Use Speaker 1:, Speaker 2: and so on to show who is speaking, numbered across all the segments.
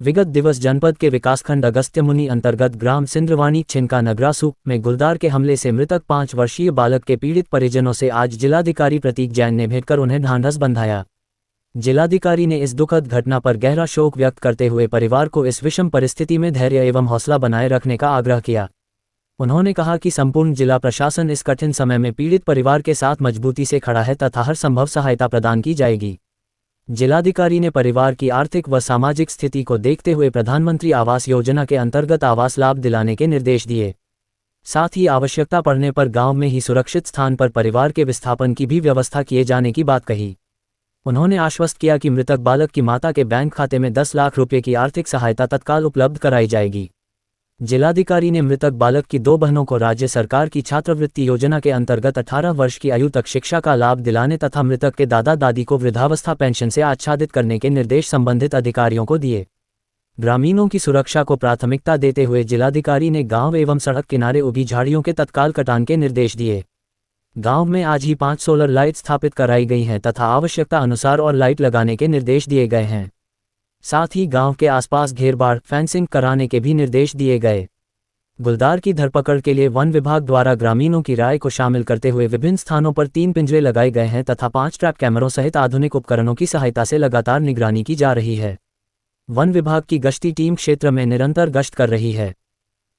Speaker 1: विगत दिवस जनपद के विकासखंड अगस्त्यमुनि अंतर्गत ग्राम सिंद्रवानी छिनका नगरासू में गुलदार के हमले से मृतक 5 वर्षीय बालक के पीड़ित परिजनों से आज जिलाधिकारी प्रतीक जैन ने भेंट कर उन्हें ढांढस बंधाया। जिलाधिकारी ने इस दुखद घटना पर गहरा शोक व्यक्त करते हुए परिवार को इस विषम परिस्थिति में धैर्य एवं हौसला बनाए रखने का आग्रह किया। उन्होंने कहा कि संपूर्ण जिला प्रशासन इस कठिन समय में पीड़ित परिवार के साथ मजबूती से खड़ा है तथा हर संभव सहायता प्रदान की जाएगी। जिलाधिकारी ने परिवार की आर्थिक व सामाजिक स्थिति को देखते हुए प्रधानमंत्री आवास योजना के अंतर्गत आवास लाभ दिलाने के निर्देश दिए। साथ ही आवश्यकता पड़ने पर गांव में ही सुरक्षित स्थान पर परिवार के विस्थापन की भी व्यवस्था किए जाने की बात कही। उन्होंने आश्वस्त किया कि मृतक बालक की माता के बैंक खाते में 10 लाख रुपये की आर्थिक सहायता तत्काल उपलब्ध कराई जाएगी। जिलाधिकारी ने मृतक बालक की 2 बहनों को राज्य सरकार की छात्रवृत्ति योजना के अंतर्गत 18 वर्ष की आयु तक शिक्षा का लाभ दिलाने तथा मृतक के दादा दादी को वृद्धावस्था पेंशन से आच्छादित करने के निर्देश संबंधित अधिकारियों को दिए। ग्रामीणों की सुरक्षा को प्राथमिकता देते हुए जिलाधिकारी ने गांव एवं सड़क किनारे उगी झाड़ियों के तत्काल कटान के निर्देश दिए। गांव में आज ही 5 सोलर लाइट स्थापित कराई गई हैं तथा आवश्यकता अनुसार और लाइट लगाने के निर्देश दिए गए हैं। साथ ही गांव के आसपास घेरबाड़ फेंसिंग कराने के भी निर्देश दिए गए। गुलदार की धरपकड़ के लिए वन विभाग द्वारा ग्रामीणों की राय को शामिल करते हुए विभिन्न स्थानों पर 3 पिंजरे लगाए गए हैं तथा 5 ट्रैप कैमरों सहित आधुनिक उपकरणों की सहायता से लगातार निगरानी की जा रही है। वन विभाग की गश्ती टीम क्षेत्र में निरंतर गश्त कर रही है।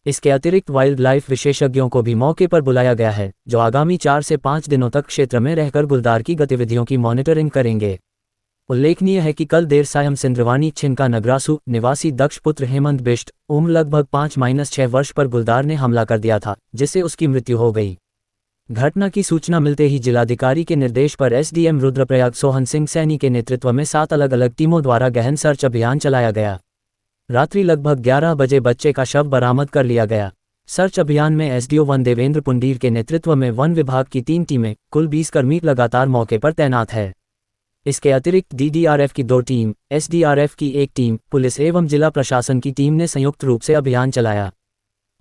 Speaker 1: इसके अतिरिक्त वाइल्ड लाइफ विशेषज्ञों को भी मौके पर बुलाया गया है, जो आगामी 4 से 5 दिनों तक क्षेत्र में रहकर गुलदार की गतिविधियों की मॉनिटरिंग करेंगे। उल्लेखनीय है कि कल देर सायं सिंद्रवानी छिनका नगरासू निवासी दक्ष पुत्र हेमंत बिष्ट उम्र लगभग 5-6 वर्ष पर गुलदार ने हमला कर दिया था, जिससे उसकी मृत्यु हो गई। घटना की सूचना मिलते ही जिलाधिकारी के निर्देश पर एसडीएम रुद्रप्रयाग सोहन सिंह सैनी के नेतृत्व में 7 अलग अलग टीमों द्वारा गहन सर्च अभियान चलाया गया। रात्रि लगभग 11 बजे बच्चे का शव बरामद कर लिया गया। सर्च अभियान में एसडीओ वन देवेंद्र पुंडीर के नेतृत्व में वन विभाग की 3 टीमें, कुल 20 कर्मी लगातार मौके पर तैनात है। इसके अतिरिक्त डीडीआरएफ की 2 टीम, एसडीआरएफ की 1 टीम, पुलिस एवं जिला प्रशासन की टीम ने संयुक्त रूप से अभियान चलाया।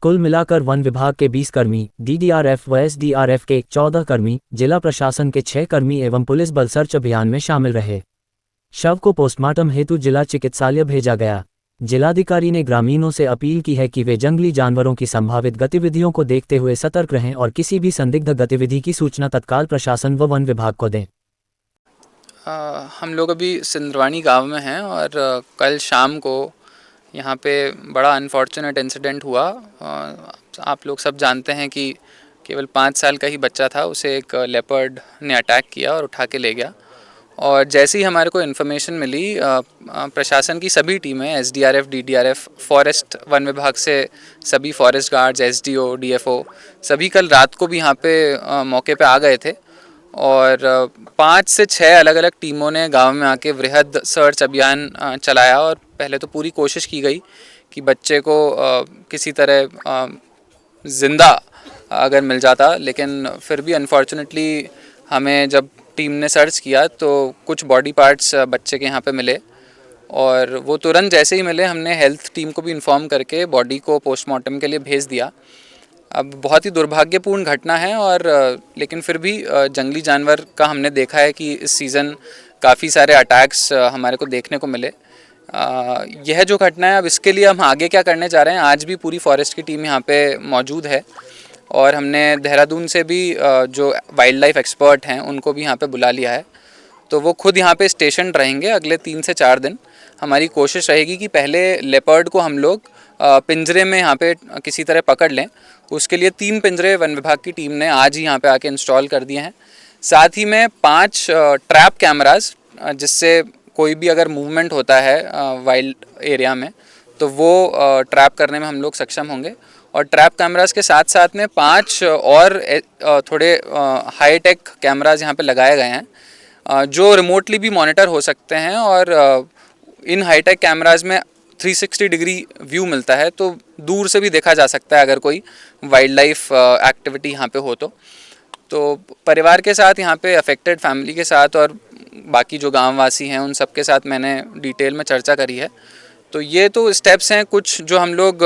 Speaker 1: कुल मिलाकर वन विभाग के 20 कर्मी, डीडीआरएफ व एसडीआरएफ के 14 कर्मी, जिला प्रशासन के 6 कर्मी एवं पुलिस बल सर्च अभियान में शामिल रहे। शव को पोस्टमार्टम हेतु जिला चिकित्सालय भेजा गया। जिलाधिकारी ने ग्रामीणों से अपील की है कि वे जंगली जानवरों की संभावित गतिविधियों को देखते हुए सतर्क रहें और किसी भी संदिग्ध गतिविधि की सूचना तत्काल प्रशासन व वन विभाग को दें।
Speaker 2: हम लोग अभी सिंद्रवानी गांव में हैं और कल शाम को यहाँ पे बड़ा अनफॉर्चुनेट इंसिडेंट हुआ। आप लोग सब जानते हैं कि केवल 5 साल का ही बच्चा था, उसे एक लेपर्ड ने अटैक किया और उठा के ले गया। और जैसे ही हमारे को इन्फॉर्मेशन मिली, प्रशासन की सभी टीमें, एसडीआरएफ, डीडीआरएफ, फॉरेस्ट वन विभाग से सभी फॉरेस्ट गार्ड्स, एसडीओ, डीएफओ सभी कल रात को भी यहाँ पे मौके पे आ गए थे और 5 से 6 अलग अलग टीमों ने गांव में आके वृहद सर्च अभियान चलाया। और पहले तो पूरी कोशिश की गई कि बच्चे को किसी तरह ज़िंदा अगर मिल जाता, लेकिन फिर भी अनफॉर्चुनेटली हमें जब टीम ने सर्च किया तो कुछ बॉडी पार्ट्स बच्चे के यहाँ पे मिले और वो तुरंत जैसे ही मिले हमने हेल्थ टीम को भी इन्फॉर्म करके बॉडी को पोस्टमार्टम के लिए भेज दिया। अब बहुत ही दुर्भाग्यपूर्ण घटना है और लेकिन फिर भी जंगली जानवर का हमने देखा है कि इस सीज़न काफ़ी सारे अटैक्स हमारे को देखने को मिले। यह जो घटना है, अब इसके लिए हम आगे क्या करने जा रहे हैं, आज भी पूरी फॉरेस्ट की टीम यहाँ पे मौजूद है और हमने देहरादून से भी जो वाइल्ड लाइफ एक्सपर्ट हैं उनको भी यहाँ पे बुला लिया है। तो वो खुद यहाँ पे स्टेशन रहेंगे अगले 3 से 4 दिन। हमारी कोशिश रहेगी कि पहले लेपर्ड को हम लोग पिंजरे में यहाँ पे किसी तरह पकड़ लें। उसके लिए 3 पिंजरे वन विभाग की टीम ने आज ही यहाँ पे आके इंस्टॉल कर दिए हैं। साथ ही में 5 ट्रैप कैमराज, जिससे कोई भी अगर मूवमेंट होता है वाइल्ड एरिया में तो वो ट्रैप करने में हम लोग सक्षम होंगे। और ट्रैप कैमराज के साथ साथ में 5 और थोड़े हाई टेक कैमराज यहाँ पे लगाए गए हैं जो रिमोटली भी मॉनिटर हो सकते हैं। और इन हाई टेक कैमराज में 360 डिग्री व्यू मिलता है, तो दूर से भी देखा जा सकता है अगर कोई वाइल्ड लाइफ एक्टिविटी यहाँ पे हो तो परिवार के साथ, यहाँ पे अफेक्टेड फैमिली के साथ और बाकी जो गांववासी हैं उन सब के साथ मैंने डिटेल में चर्चा करी है। तो ये तो स्टेप्स हैं कुछ जो हम लोग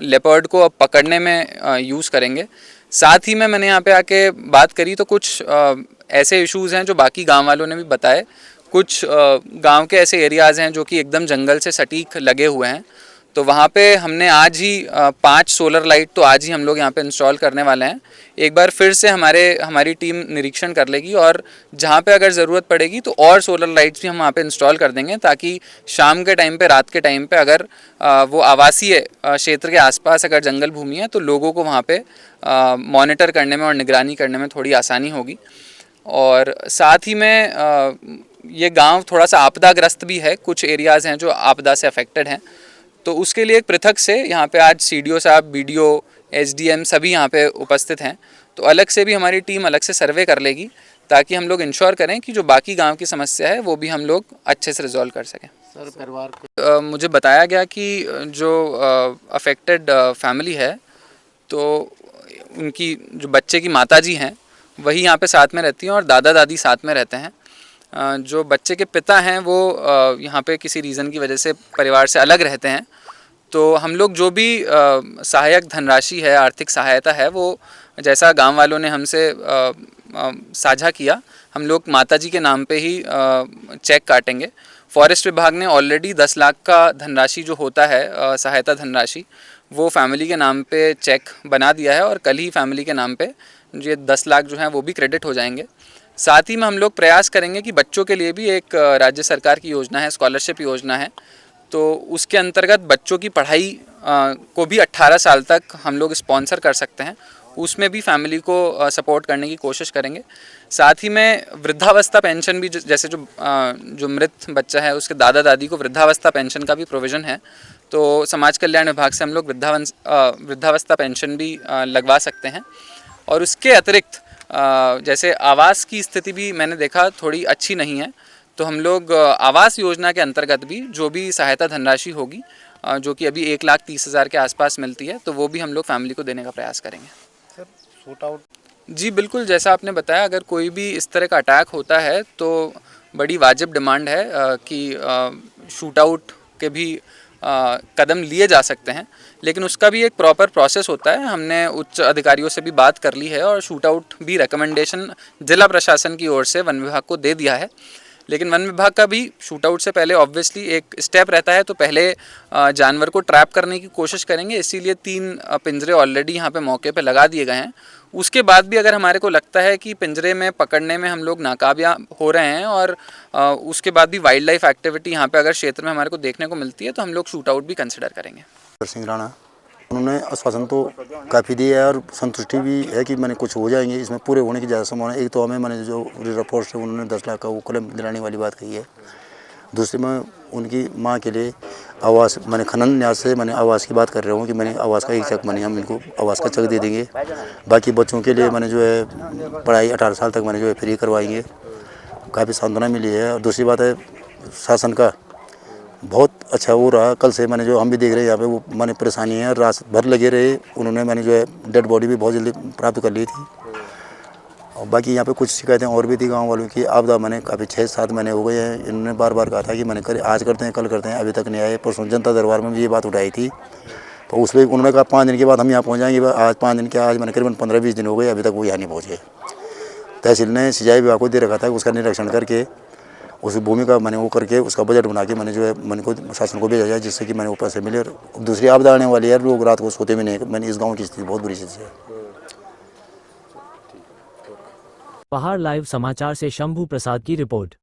Speaker 2: लेपर्ड को अब पकड़ने में यूज़ करेंगे। साथ ही में मैंने यहाँ पे आके बात करी तो कुछ ऐसे इश्यूज़ हैं जो बाकी गांव वालों ने भी बताए। कुछ गांव के ऐसे एरियाज़ हैं जो कि एकदम जंगल से सटीक लगे हुए हैं, तो वहाँ पे हमने आज ही 5 सोलर लाइट तो आज ही हम लोग यहाँ पे इंस्टॉल करने वाले हैं। एक बार फिर से हमारी टीम निरीक्षण कर लेगी और जहाँ पे अगर ज़रूरत पड़ेगी तो और सोलर लाइट्स भी हम वहाँ पे इंस्टॉल कर देंगे, ताकि शाम के टाइम पे, रात के टाइम पे अगर वो आवासीय क्षेत्र के आसपास अगर जंगल भूमि है तो लोगों को वहाँ पे मॉनिटर करने में और निगरानी करने में थोड़ी आसानी होगी। और साथ ही में ये गांव थोड़ा सा आपदाग्रस्त भी है, कुछ एरियाज़ हैं जो आपदा से अफेक्टेड हैं, तो उसके लिए एक पृथक से यहाँ पे आज सीडीओ साहब, बीडीओ, एसडीएम सभी यहाँ पे उपस्थित हैं, तो अलग से भी हमारी टीम अलग से सर्वे कर लेगी, ताकि हम लोग इंश्योर करें कि जो बाकी गांव की समस्या है वो भी हम लोग अच्छे से रिजॉल्व कर सकें।
Speaker 3: सर परिवार
Speaker 2: मुझे बताया गया कि जो अफेक्टेड फैमिली है, तो उनकी जो बच्चे की माताजी हैं वही यहाँ पे साथ में रहती हैं और दादा दादी साथ में रहते हैं। जो बच्चे के पिता हैं वो यहाँ पे किसी रीज़न की वजह से परिवार से अलग रहते हैं, तो हम लोग जो भी सहायक धनराशि है, आर्थिक सहायता है, वो जैसा गांव वालों ने हमसे साझा किया, हम लोग माताजी के नाम पे ही चेक काटेंगे। फॉरेस्ट विभाग ने ऑलरेडी 10 लाख का धनराशि जो होता है सहायता धनराशि, वो फैमिली के नाम पे चेक बना दिया है और कल ही फैमिली के नाम पे ये 10 लाख जो हैं वो भी क्रेडिट हो जाएंगे। साथ ही में हम लोग प्रयास करेंगे कि बच्चों के लिए भी एक राज्य सरकार की योजना है, स्कॉलरशिप योजना है, तो उसके अंतर्गत बच्चों की पढ़ाई को भी 18 साल तक हम लोग स्पॉन्सर कर सकते हैं, उसमें भी फैमिली को सपोर्ट करने की कोशिश करेंगे। साथ ही में वृद्धावस्था पेंशन भी, जैसे जो मृत बच्चा है उसके दादा दादी को वृद्धावस्था पेंशन का भी प्रोविज़न है, तो समाज कल्याण विभाग से हम लोग वृद्धावस्था पेंशन भी लगवा सकते हैं। और उसके अतिरिक्त जैसे आवास की स्थिति भी मैंने देखा थोड़ी अच्छी नहीं है, तो हम लोग आवास योजना के अंतर्गत भी जो भी सहायता धनराशि होगी, जो कि अभी 1,30,000 के आसपास मिलती है, तो वो भी हम लोग फैमिली को देने का प्रयास करेंगे।
Speaker 3: सर शूट आउट
Speaker 2: जी बिल्कुल, जैसा आपने बताया, अगर कोई भी इस तरह का अटैक होता है तो बड़ी वाजिब डिमांड है कि शूट आउट के भी कदम लिए जा सकते हैं, लेकिन उसका भी एक प्रॉपर प्रोसेस होता है। हमने उच्च अधिकारियों से भी बात कर ली है और शूट आउट भी रिकमेंडेशन जिला प्रशासन की ओर से वन विभाग को दे दिया है, लेकिन वन विभाग का भी शूट आउट से पहले ऑब्वियसली एक स्टेप रहता है, तो पहले जानवर को ट्रैप करने की कोशिश करेंगे, इसीलिए 3 पिंजरे ऑलरेडी यहाँ पे मौके पे लगा दिए गए हैं। उसके बाद भी अगर हमारे को लगता है कि पिंजरे में पकड़ने में हम लोग नाकामयाब हो रहे हैं और उसके बाद भी वाइल्ड लाइफ एक्टिविटी यहाँ पे अगर क्षेत्र में हमारे को देखने को मिलती है, तो हम लोग शूट आउट भी कंसिडर करेंगे।
Speaker 4: सिंह राणा, उन्होंने आश्वासन तो काफ़ी दिया है और संतुष्टि भी है कि मैंने कुछ हो जाएंगे, इसमें पूरे होने की ज़्यादा संभावना है। एक तो हमें मैंने जो रिपोर्ट से उन्होंने 10 लाख का वो कलम दिलाने वाली बात कही है, दूसरी मैं उनकी माँ के लिए आवास, मैंने खनन न्यास से मैंने आवास की बात कर रहा हूँ कि मैंने आवास का एक चेक मैंने हम इनको आवास का चेक दे देंगे। बाकी बच्चों के लिए मैंने जो है पढ़ाई 18 साल तक मैंने जो है फ्री करवाएंगे, काफ़ी सांत्वना मिली है। और दूसरी बात है, शासन का बहुत अच्छा हो रहा। कल से मैंने जो हम भी देख रहे हैं यहाँ पे वो मैंने परेशानी है, रात भर लगे रहे, उन्होंने मैंने जो है डेड बॉडी भी बहुत जल्दी प्राप्त कर ली थी। और बाकी यहाँ पे कुछ शिकायतें और भी थी गांव वालों की। आपदा मैंने काफ़ी 6-7 महीने हो गए हैं, इन्होंने बार बार कहा था कि मैंने आज करते हैं, कल करते हैं, अभी तक नहीं आए। परसों जनता दरबार में भी ये बात उठाई थी, तो उस पर उन्होंने कहा 5 दिन के बाद हम यहाँ पहुँच जाएंगे। आज 5 दिन के, आज मैंने करीबन 15-20 दिन हो गए, अभी तक वो यहाँ नहीं पहुँचे। तहसील ने सिंचाई विभाग को दे रखा था, उसका निरीक्षण करके उस भूमि का मैंने वो करके उसका बजट बना के मैंने जो है मैंने को शासन को भेजा जाए, जिससे कि मैंने वो पैसे मिले। और दूसरी आपदा आने वाली है, लोग रात को सोते भी नहीं। मैंने इस गांव की स्थिति बहुत बुरी स्थिति है।
Speaker 1: पहाड़ लाइव समाचार से शंभू प्रसाद की रिपोर्ट।